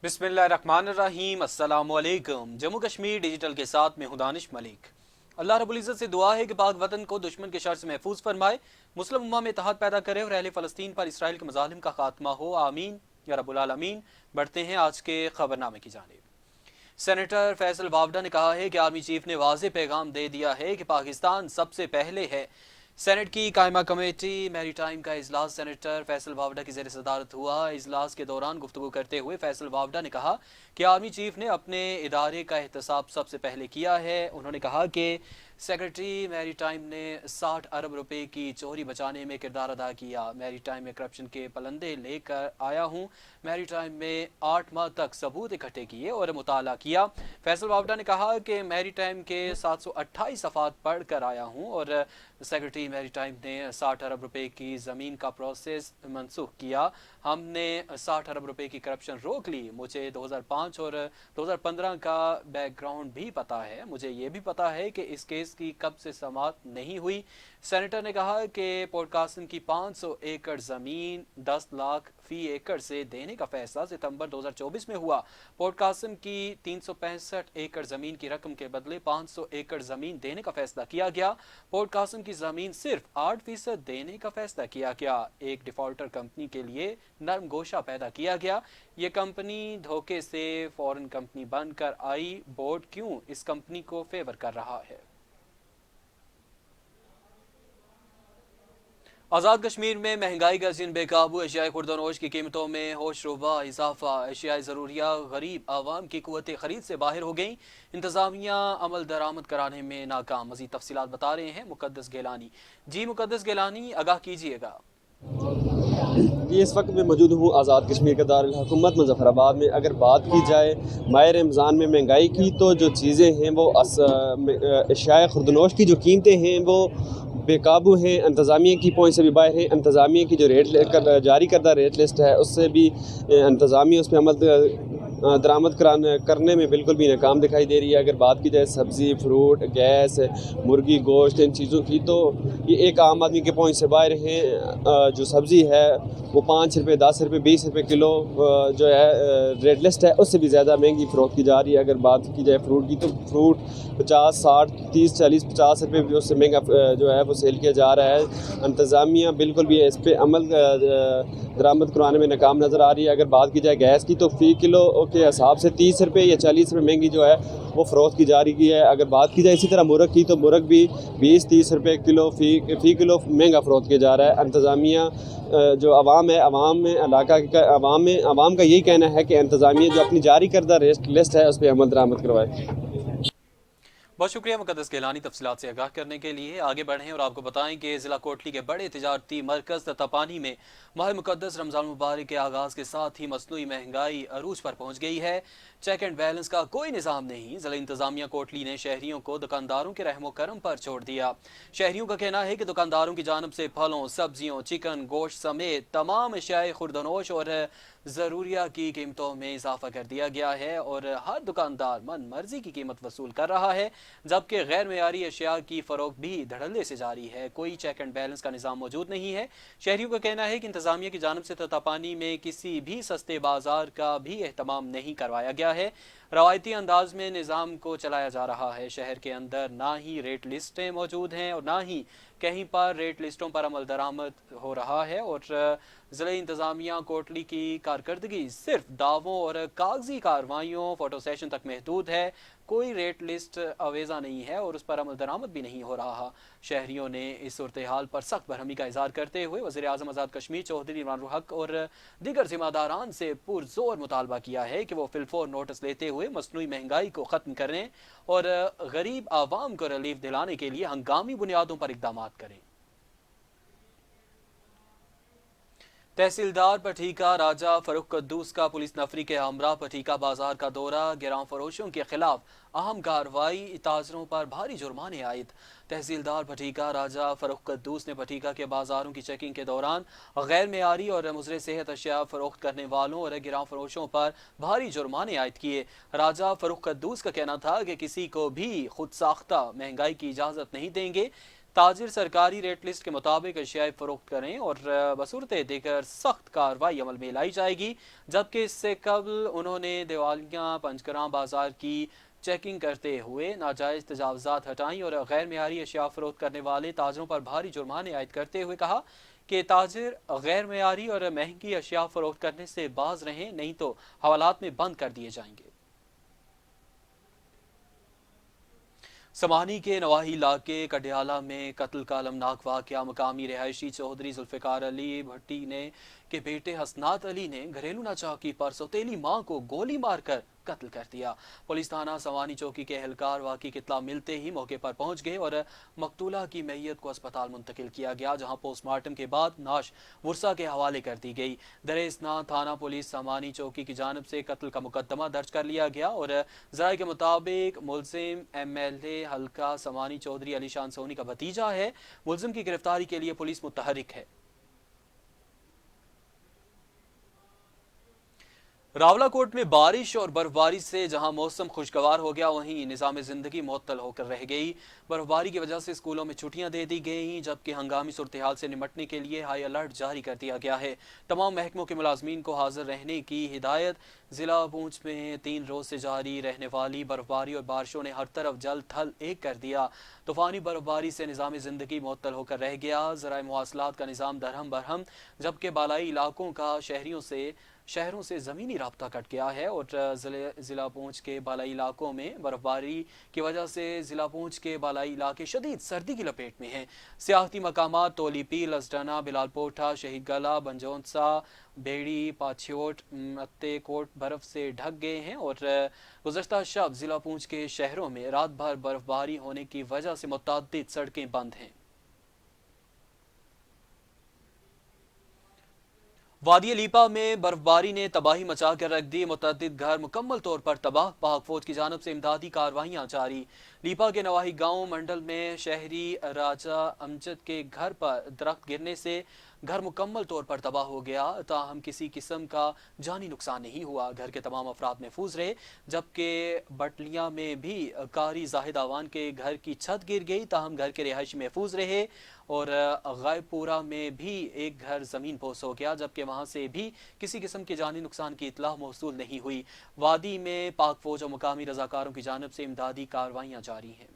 बिस्मिल्लाहिर्रहमानिर्रहीम। अस्सलाम वालेकुम। जम्मू कश्मीर डिजिटल के साथ में हूं दानिश मलिक। अल्लाह रब्बुल इज़्ज़त से दुआ है कि पाक वतन को दुश्मन के शर से महफूज फरमाए, मुस्लिम उम्मा में इत्तेहाद पैदा करे और अहले फ़लस्तीन पर इसराइल के मज़ालिम का खात्मा हो, आमीन या रब्बुल आलमीन। बढ़ते हैं आज के खबरनामे की जानिब। सेनेटर फैसल बावडा ने कहा है कि आर्मी चीफ ने वाज़ेह पैगाम दे दिया है कि पाकिस्तान सबसे पहले है। सेनेट की कायमा कमेटी मैरी टाइम का इजलास सेनेटर फैसल बावडा की ज़ेर सदारत हुआ। इजलास के दौरान गुफ्तगू करते हुए फैसल बावडा ने कहा कि आर्मी चीफ ने अपने इदारे का एहतसाब सबसे पहले किया है। उन्होंने कहा कि सेक्रेटरी मैरी टाइम ने 60 अरब रुपए की चोरी बचाने में किरदार अदा किया। मैरी टाइम में करप्शन के पलंदे लेकर आया हूँ। मैरी टाइम में 8 माह तक सबूत इकट्ठे किए और मुताला किया। फैसल बावडा ने कहा कि मैरी टाइम के 728 सफ़ात पढ़ कर आया हूँ और सेक्रेटरी मैरी टाइम ने 60 अरब रुपए की ज़मीन का प्रोसेस मनसूख किया। हमने 60 अरब रुपए की करप्शन रोक ली। मुझे 2005 और 2015 का बैकग्राउंड भी पता है। मुझे ये भी पता है कि इस केस की कब से समाप्त नहीं हुई। सेनेटर ने कहा कि पॉडकास्टिंग की 500 एकड़ ज़मीन 10 लाख फी एकड़ से देने का फैसला सितंबर 2024 में हुआ। पॉडकास्टिंग की 365 एकड़ ज़मीन की रकम के बदले 500 एकड़ ज़मीन देने का फैसला किया गया। पॉडकास्टिंग की ज़मीन सिर्फ 8% देने का फैसला किया गया। एक डिफॉल्टर कंपनी के लिए नरम गोशा पैदा किया गया। ये कंपनी धोखे से फॉरेन कंपनी बनकर आई। बोर्ड क्यों इस कंपनी को फेवर कर रहा है? आज़ाद कश्मीर में महंगाई का जिन बेकाबू, एशियाई खुर्दनोश की कीमतों में होशरुबा इजाफा। एशियाई ज़रूरिया गरीब आवाम की कुव्वत ख़रीद से बाहर हो गई। इंतज़ामिया अमल दरामद कराने में नाकाम। मज़ीद तफसीलात बता रहे हैं मुक़द्दस गेलानी। जी मुक़द्दस गेलानी, आगाह कीजिएगा। जी, इस वक्त मैं मौजूद हूँ आज़ाद कश्मीर के दारुल हुकूमत मुज़फ़्फ़राबाद में। अगर बात की जाए माह रमज़ान में महंगाई की, तो जो चीज़ें हैं वो एशियाए खुर्दनोश की जो कीमतें हैं वो बेकाबू हैं। इंतज़ामिया की पहुंच से भी बाहर है। इंतज़ामिया की जो जारी करदा रेट लिस्ट है उससे भी इंतज़ामिया उस पर अमल दरामद करने में बिल्कुल भी नाकाम दिखाई दे रही है। अगर बात की जाए सब्ज़ी, फ्रूट, गैस, मुर्गी गोश्त, इन चीज़ों की, तो ये एक आम आदमी के पहुंच से बाहर हैं। जो सब्ज़ी है वो 5 रुपये, 10 रुपये, 20 रुपये किलो जो है रेट लिस्ट है उससे भी ज़्यादा महंगी फ़रोख्त की जा रही है। अगर बात की जाए फ्रूट की, तो फ्रूट 50, 60, 30, 40, 50 रुपये भी उससे महंगा जो है वो सेल किया जा रहा है। इंतज़ामिया बिल्कुल भी इस पर अमल दरामद करवाने में नाकाम नज़र आ रही है। अगर बात की जाए गैस की, तो फ़ी किलो के हिसाब से 30 रुपये या 40 रुपये महंगी जो है वो फ़रोख्त की जा रही है। अगर बात की जाए इसी तरह मुर्ग की, तो मुर्ग भी 20-30 रुपये किलो फ़ी किलो महंगा फ़रोख्त किया जा रहा है। इंतज़ामिया जो अवाम है, अवाम में इलाका का अवाम का यही कहना है कि इंतज़ामिया जो अपनी जारी करदा लिस्ट है उस पर अमल दरामद करवाए। बहुत शुक्रिया मुक़द्दस गेलानी तफसीलात से आगाह करने के लिए। आगे बढ़ें और आपको बताएं कि ज़िला कोटली के बड़े तिजारती मरकज़ ततापानी में माह मुक़द्दस रमज़ान मुबारक के आगाज़ के साथ ही मसनूई महंगाई अरूज पर पहुँच गई है। चेक एंड बैलेंस का कोई निज़ाम नहीं। ज़िला इंतज़ामिया कोटली ने शहरियों को दुकानदारों के रहमो करम पर छोड़ दिया। शहरियों का कहना है कि दुकानदारों की जानब से फलों, सब्जियों, चिकन, गोश्त समेत तमाम अशियाए खुर्दनोश और ज़रूरिया की कीमतों में इजाफा कर दिया गया है और हर दुकानदार मन मर्जी की कीमत वसूल कर रहा है, जबकि गैर मेयारी अशिया की फ़रोख्त भी धड़ल्ले से जारी है। कोई चेक एंड बैलेंस का निज़ाम मौजूद नहीं है। शहरियों का कहना है कि इंतज़ामिया की जानब से ततापानी में किसी भी सस्ते बाजार का भी एहतमाम नहीं करवाया गया है। रवायती अंदाज में निज़ाम को चलाया जा रहा है। शहर के अंदर ना ही रेट लिस्टें मौजूद हैं और ना ही कहीं पर रेट लिस्टों पर अमल दरामद हो रहा है और ज़िला इंतज़ामिया कोटली की कारकर्दगी सिर्फ दावों और कागजी कार्रवाइयों, फ़ोटो सेशन तक महदूद है। कोई रेट लिस्ट अवेज़ा नहीं है और उस पर अमल दरामद भी नहीं हो रहा। शहरियों ने इस सूरत हाल पर सख्त बरहमी का इज़हार करते हुए वज़ीर आज़म आज़ाद कश्मीर चौधरी इमरान हक और दीगर ज़िम्मेदारान से पुरज़ोर मुतालबा किया है कि वो फिलफोर नोटिस लेते हुए मसनूई महंगाई को ख़त्म करें और गरीब आवाम को रिलीफ दिलाने के लिए हंगामी बुनियादों पर इक़दाम करें। तहसीलदार पठीका राजा फरूख कद्दूस का पुलिस नफरी के हमरा पठीका बाजार का दौरा। गिरां फरोशों के खिलाफ अहम कार्रवाई, ताजरों पर भारी जुर्माने आयद। तहसीलदार पठीका राजा फरूख कद्दूस ने पठीका के बाजारों की चेकिंग के दौरान गैर मेयारी और मुज़र सेहत अशिया फरोख्त करने वालों और गिरां फरोशों पर भारी जुर्माने आयद किए। राजा फरूख कद्दूस का कहना था कि किसी को भी खुद साख्ता महंगाई की इजाज़त नहीं देंगे। تاجر سرکاری ریٹ لسٹ کے مطابق اشیاء فروخت کریں اور بصورت دیگر سخت کارروائی عمل میں لائی جائے گی، جبکہ اس سے قبل انہوں نے دیوالیاں پنجگراں بازار کی چیکنگ کرتے ہوئے ناجائز تجاوزات ہٹائیں اور غیر معیاری اشیاء فروخت کرنے والے تاجروں پر بھاری جرمانے عائد کرتے ہوئے کہا کہ تاجر غیر معیاری اور مہنگی اشیاء فروخت کرنے سے باز رہیں، نہیں تو حوالات میں بند کر دیے جائیں گے۔ سمانی کے نواحی علاقے کڈیالہ میں قتل کا المناک واقعہ، مقامی رہائشی چودھری ذوالفقار علی بھٹی نے کے بیٹے حسنات علی نے گھریلو ناچاکی پر سوتیلی ماں کو گولی مار کر قتل کر دیا۔ پولیس تھانہ سوانی چوکی کے اہلکار واقعی کی اطلاع ملتے ہی موقع پر پہنچ گئے اور مقتولہ کی میت کو اسپتال منتقل کیا گیا، جہاں پوسٹ مارٹم کے بعد نعش ورثاء کے حوالے کر دی گئی۔ درِ اثنا تھانہ پولیس سوانی چوکی کی جانب سے قتل کا مقدمہ درج کر لیا گیا اور ذرائع کے مطابق ملزم MLA حلقہ سوانی چودھری علی شان سونی کا بھتیجا ہے۔ ملزم کی گرفتاری کے لیے پولیس متحرک ہے۔ راولاکوٹ میں بارش اور برفباری سے جہاں موسم خوشگوار ہو گیا، وہیں نظام زندگی معطل ہو کر رہ گئی۔ برفباری کی وجہ سے اسکولوں میں چھٹیاں دے دی گئیں، جبکہ ہنگامی صورتحال سے نمٹنے کے لیے ہائی الرٹ جاری کر دیا گیا ہے۔ تمام محکموں کے ملازمین کو حاضر رہنے کی ہدایت۔ ضلع پونچھ میں 3 روز سے جاری رہنے والی برفباری اور بارشوں نے ہر طرف جل تھل ایک کر دیا۔ طوفانی برفباری سے نظام زندگی معطل ہو کر رہ گیا، ذرائع مواصلات کا نظام درہم برہم، جبکہ بالائی علاقوں کا شہروں سے زمینی رابطہ کٹ گیا ہے اور ضلع پونچھ کے بالائی علاقوں میں برفباری کی وجہ سے ضلع پونچھ کے بالائی علاقے شدید سردی کی لپیٹ میں ہیں۔ سیاحتی مقامات تولی پیل، لسڈنا، بلال پوٹھا، شہید گلہ، بنجونسا، بیڑی، پاچھیوٹ، متے کوٹ برف سے ڈھک گئے ہیں اور گزشتہ شب ضلع پونچھ کے شہروں میں رات بھر برفباری ہونے کی وجہ سے متعدد سڑکیں بند ہیں۔ وادی لیپا میں برفباری نے تباہی مچا کر رکھ دی، متعدد گھر مکمل طور پر تباہ، پاک فوج کی جانب سے امدادی کارروائیاں جاری۔ لیپا کے نواحی گاؤں منڈل میں شہری راجہ امجد کے گھر پر درخت گرنے سے گھر مکمل طور پر تباہ ہو گیا، تاہم کسی قسم کا جانی نقصان نہیں ہوا۔ گھر کے تمام افراد محفوظ رہے، جبکہ بٹلیاں میں بھی قاری زاہد آوان کے گھر کی چھت گر گئی، تاہم گھر کے رہائشی محفوظ رہے اور غائب پورہ میں بھی ایک گھر زمین بوس ہو گیا، جبکہ وہاں سے بھی کسی قسم کے جانی نقصان کی اطلاع موصول نہیں ہوئی۔ وادی میں پاک فوج اور مقامی رضاکاروں کی جانب سے امدادی کارروائیاں جاری ہیں۔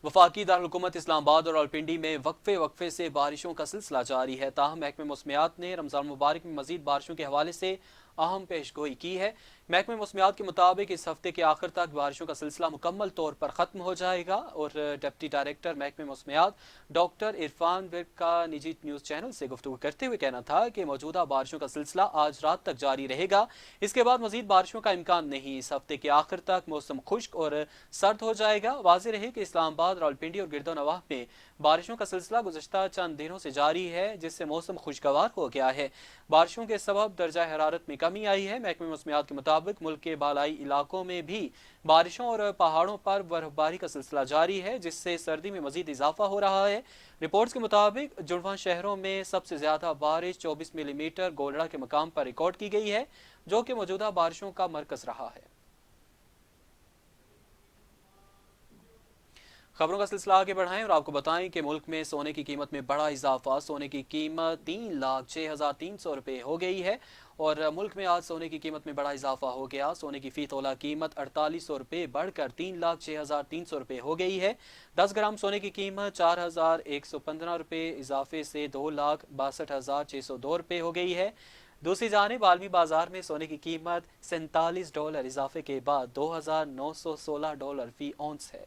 وفاقی دارالحکومت اسلام آباد اور راولپنڈی میں وقفے سے بارشوں کا سلسلہ جاری ہے، تاہم محکمہ موسمیات نے رمضان مبارک میں مزید بارشوں کے حوالے سے اہم پیش گوئی کی ہے۔ محکمہ موسمیات کے مطابق اس ہفتے کے آخر تک بارشوں کا سلسلہ مکمل طور پر ختم ہو جائے گا اور ڈپٹی ڈائریکٹر محکمہ موسمیات ڈاکٹر عرفان ورک کا نجی نیوز چینل سے گفتگو کرتے ہوئے کہنا تھا کہ موجودہ بارشوں کا سلسلہ آج رات تک جاری رہے گا، اس کے بعد مزید بارشوں کا امکان نہیں۔ اس ہفتے کے آخر تک موسم خشک اور سرد ہو جائے گا۔ واضح رہے کہ اسلام آباد، راولپنڈی اور گرد و نواح میں بارشوں کا سلسلہ گزشتہ چند دنوں سے جاری ہے، جس سے موسم خوشگوار ہو گیا ہے۔ بارشوں کے سبب درجہ حرارت میں کمی آئی ہے۔ محکمہ موسمیات کے مطابق ملک کے بالائی علاقوں میں بھی بارشوں اور پہاڑوں پر برفباری کا سلسلہ جاری ہے، جس سے سردی میں مزید اضافہ ہو رہا ہے۔ رپورٹس کے مطابق جڑواں شہروں میں سب سے زیادہ بارش 24 ملی میٹر گولڑا کے مقام پر ریکارڈ کی گئی ہے، جو کہ موجودہ بارشوں کا مرکز رہا ہے۔ خبروں کا سلسلہ آگے بڑھائیں اور آپ کو بتائیں کہ ملک میں سونے کی قیمت میں بڑا اضافہ، سونے کی قیمت 3,06,300 روپے ہو گئی ہے اور ملک میں آج سونے کی قیمت میں بڑا اضافہ ہو گیا۔ سونے کی فی تولہ قیمت 4,800 روپے بڑھ کر 3,06,300 روپے ہو گئی ہے۔ 10 گرام سونے کی قیمت 4,115 روپے اضافے سے 2,62,602 روپے ہو گئی ہے۔ دوسری جانب عالمی بازار میں سونے کی قیمت $47 اضافے کے بعد $2,916 فی اونس ہے۔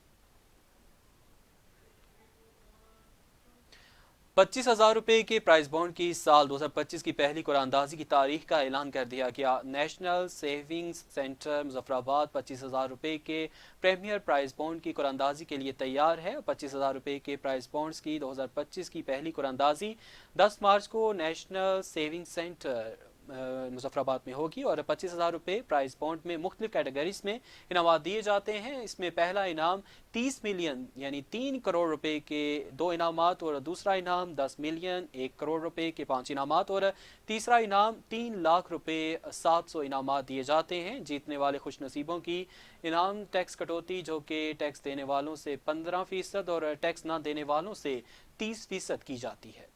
25,000 روپے کے پرائز بانڈ کی سال 2025 کی پہلی قرعہ اندازی کی تاریخ کا اعلان کر دیا گیا۔ نیشنل سیونگز سینٹر مظفرآباد 25,000 روپے کے پریمیئر پرائز بانڈ کی قرعہ اندازی کے لیے تیار ہے۔ 25,000 روپے کے پرائز بانڈز کی 2025 کی پہلی قرعہ اندازی 10 مارچ کو نیشنل سیونگز سینٹر मुजफ्फराबाद में होगी और 25,000 रुपये प्राइस बॉन्ड में मुख्तलिफ कैटेगरीज में इनामात दिए जाते हैं। इसमें पहला इनाम 30 मिलियन यानी 3 करोड़ रुपए के 2 इनामात और दूसरा इनाम 10 मिलियन 1 करोड़ रुपए के 5 इनामात और तीसरा इनाम 3 लाख रुपए 700 इनामात दिए जाते हैं। जीतने वाले खुश नसीबों की इनाम टैक्स कटौती जो कि टैक्स देने वालों से 15% और टैक्स ना देने वालों से 30% की जाती है।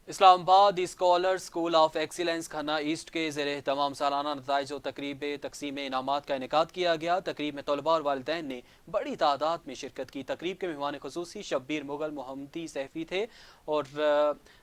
Islamabad scholar school of excellence Khanna east के ज़ेरे तमाम सालाना नताइज और तकरीब तकसीम इनामात का इनेकाद किया गया। तकरीब में तलबा और वालिदैन ने बड़ी तादाद में शिरकत की। तकरीब के मेहमान खुसूसी शब्बीर मुगल मोहम्मदी सैफी थे और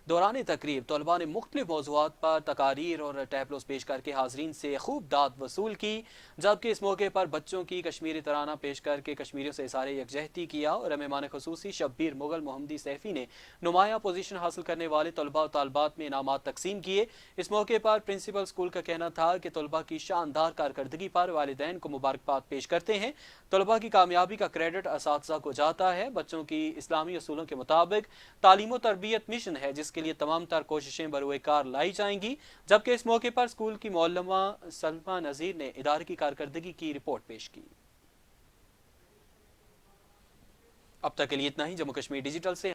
दौरान तकरीब तलबा ने मुख्तलिफ मौज़ूआत पर तकारीर और टैबलोस पेश करके हाजरीन से खूब दाद वसूल की, जबकि इस मौके पर बच्चों की कश्मीरी तराना पेश करके कश्मीरियों से इज़हार यकजहती किया और मेहमान खुसूसी शब्बीर मुगल मोहम्मदी सैफी ने नुमाया पोजीशन हासिल करने वाले तलबा और तालबात में इनामात तकसीम किए। इस मौके पर प्रिंसिपल स्कूल का कहना था कि तलबा की शानदार कारकर्दगी पर वालिदैन को मुबारकबाद पेश करते हैं। तलबा की कामयाबी का क्रेडिट असातिज़ा को जाता है। बच्चों की इस्लामी असूलों के मुताबिक तालीम और तरबियत मिशन है जिसके लिए तमाम तर कोशिशें बरूए कार लाई जाएंगी। जबकि इस मौके पर स्कूल की मौलमा सलमा नज़ीर ने इदारे की कारकर्दगी की रिपोर्ट पेश की। अब तक के लिए इतना ही। जम्मू कश्मीर डिजिटल से